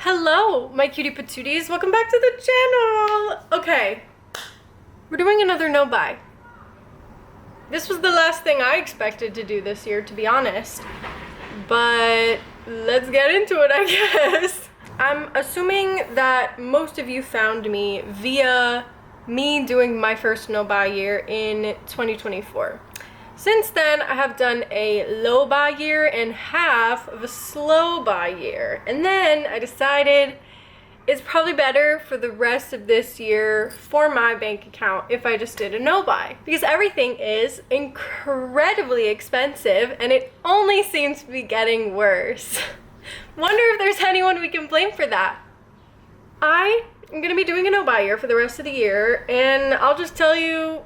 Hello, my cutie patooties. Welcome back to the channel. Okay, we're doing another no buy. This was the last thing I expected to do this year, to be honest. But let's get into it, I guess. I'm assuming that most of you found me via me doing my first no buy year in 2024. Since then, I have done a low buy year and half of a slow buy year. And then I decided it's probably better for the rest of this year for my bank account if I just did a no buy. Because everything is incredibly expensive and it only seems to be getting worse. Wonder if there's anyone we can blame for that. I am gonna be doing a no buy year for the rest of the year, and I'll just tell you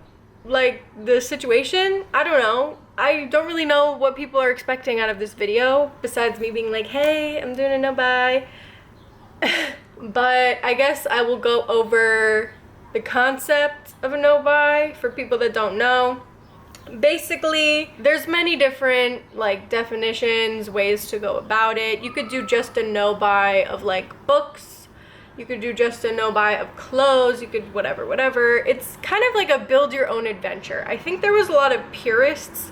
like the situation. I don't know. I don't really know what people are expecting out of this video besides me being like, hey, I'm doing a no buy. But I guess I will go over the concept of a no buy for people that don't know. Basically, there's many different like definitions, ways to go about it. You could do just a no buy of like books. You could do just a no buy of clothes. You could whatever. It's kind of like a build your own adventure. I think there was a lot of purists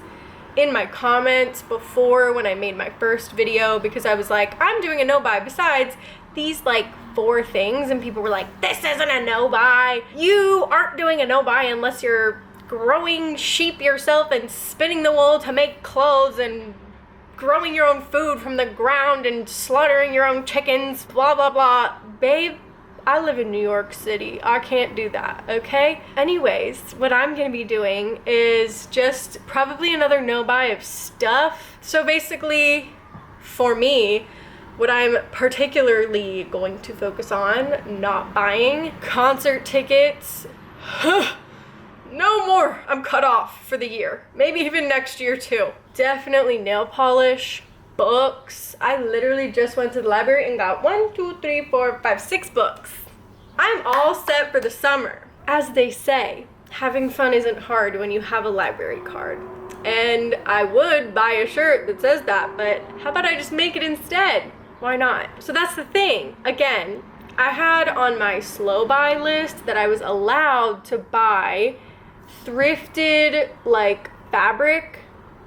in my comments before when I made my first video because I was like, I'm doing a no buy besides these like 4 things, and people were like, this isn't a no buy. You aren't doing a no buy unless you're growing sheep yourself and spinning the wool to make clothes and growing your own food from the ground and slaughtering your own chickens, blah blah blah. Babe, I live in New York City. I can't do that, okay? Anyways, what I'm gonna be doing is just probably another no buy of stuff. So basically, for me, what I'm particularly going to focus on not buying: concert tickets. No more. I'm cut off for the year. Maybe even next year too. Definitely nail polish, books. I literally just went to the library and got 6 books. I'm all set for the summer. As they say, having fun isn't hard when you have a library card. And I would buy a shirt that says that, but how about I just make it instead? Why not? So that's the thing. Again, I had on my slow buy list that I was allowed to buy thrifted like fabric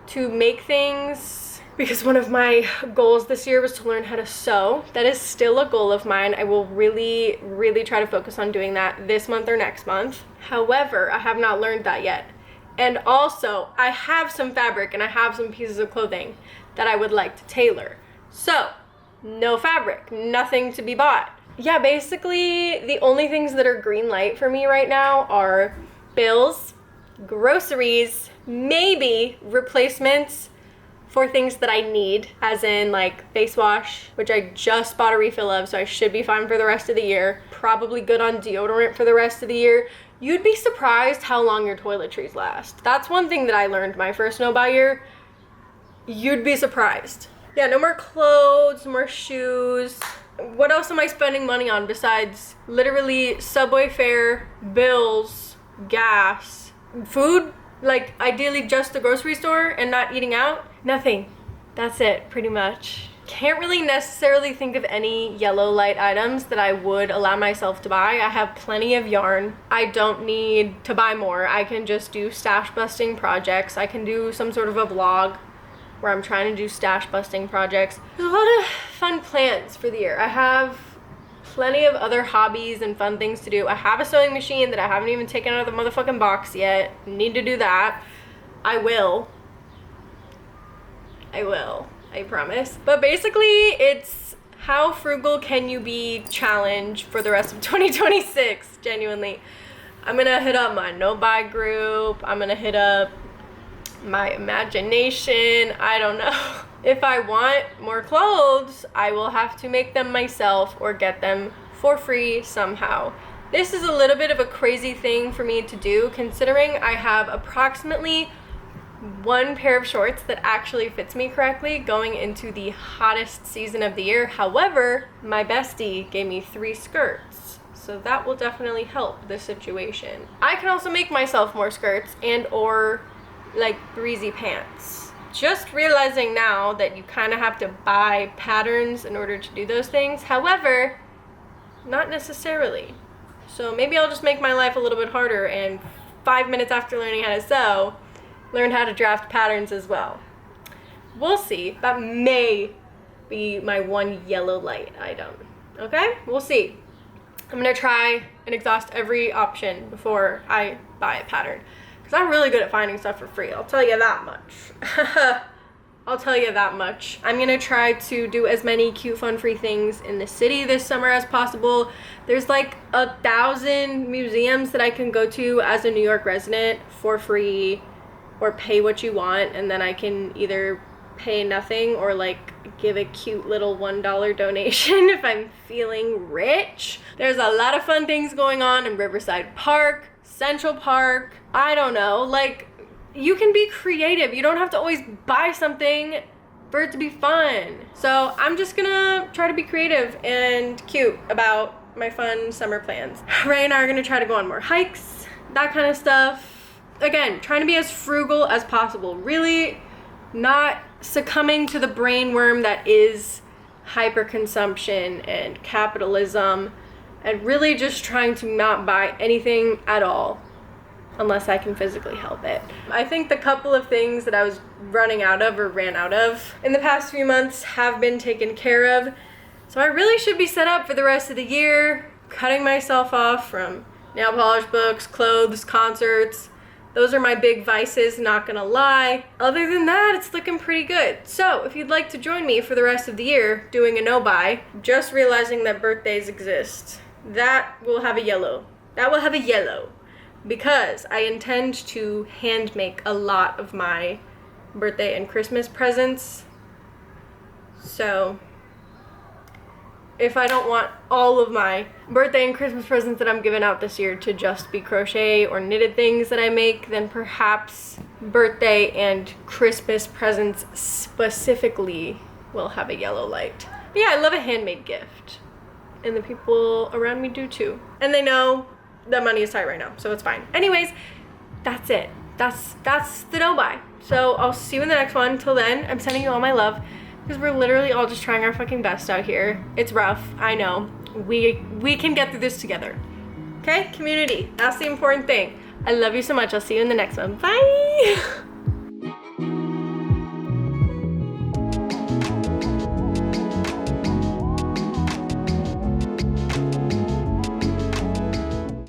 to make things, because one of my goals this year was to learn how to sew. That is still a goal of mine. I will really try to focus on doing that this month or next month. However, I have not learned that yet. And also, I have some fabric and I have some pieces of clothing that I would like to tailor. So, no fabric, nothing to be bought. Yeah, basically the only things that are green light for me right now are bills, groceries, maybe replacements for things that I need, as in like face wash, which I just bought a refill of, so I should be fine for the rest of the year. Probably good on deodorant for the rest of the year. You'd be surprised how long your toiletries last. That's one thing that I learned my first no buy year. You'd be surprised. Yeah, no more clothes, no more shoes. What else am I spending money on besides literally subway fare, bills, gas, food? Like ideally just the grocery store and not eating out? Nothing. That's it, pretty much. Can't really necessarily think of any yellow light items that I would allow myself to buy. I have plenty of yarn. I don't need to buy more. I can just do stash busting projects. I can do some sort of a vlog where I'm trying to do stash busting projects. There's a lot of fun plans for the year. I have plenty of other hobbies and fun things to do. I have a sewing machine that I haven't even taken out of the motherfucking box yet. Need to do that. I will, I promise. But basically, it's how frugal can you be challenge for the rest of 2026, genuinely. I'm gonna hit up my no buy group. I'm gonna hit up my imagination. I don't know. If I want more clothes, I will have to make them myself or get them for free somehow. This is a little bit of a crazy thing for me to do, considering I have approximately 1 pair of shorts that actually fits me correctly going into the hottest season of the year. However, my bestie gave me 3 skirts, so that will definitely help the situation. I can also make myself more skirts and or like breezy pants. just realizing now that you kind of have to buy patterns in order to do those things. However, not necessarily. So maybe I'll just make my life a little bit harder, and 5 minutes after learning how to sew, learn how to draft patterns as well. We'll see. That may be my one yellow light item. Okay? We'll see. I'm gonna try and exhaust every option before I buy a pattern, because I'm really good at finding stuff for free. I'll tell you that much. I'll tell you that much. I'm gonna try to do as many cute, fun, free things in the city this summer as possible. There's like 1,000 museums that I can go to as a New York resident for free, or pay what you want, and then I can either pay nothing or like give a cute little $1 donation if I'm feeling rich. There's a lot of fun things going on in Riverside Park, Central Park. I don't know, like, you can be creative. You don't have to always buy something for it to be fun. So I'm just gonna try to be creative and cute about my fun summer plans. Ray and I are gonna try to go on more hikes, that kind of stuff. Again, trying to be as frugal as possible. Really not succumbing to the brain worm that is hyperconsumption and capitalism, and really just trying to not buy anything at all unless I can physically help it. I think the couple of things that I was running out of or ran out of in the past few months have been taken care of. So I really should be set up for the rest of the year, cutting myself off from nail polish books, clothes, concerts. Those are my big vices, not gonna lie. Other than that, it's looking pretty good. So if you'd like to join me for the rest of the year doing a no-buy, just realizing that birthdays exist, that will have a yellow. That will have a yellow, because I intend to hand make a lot of my birthday and Christmas presents. So if I don't want all of my birthday and Christmas presents that I'm giving out this year to just be crochet or knitted things that I make, then perhaps birthday and Christmas presents specifically will have a yellow light. But yeah, I love a handmade gift, and the people around me do too. And they know that money is tight right now, so it's fine. Anyways, that's it. That's the no-buy. So I'll see you in the next one. Till then, I'm sending you all my love, because we're literally all just trying our fucking best out here. It's rough, I know. We can get through this together. Okay, community, that's the important thing. I love you so much. I'll see you in the next one. Bye.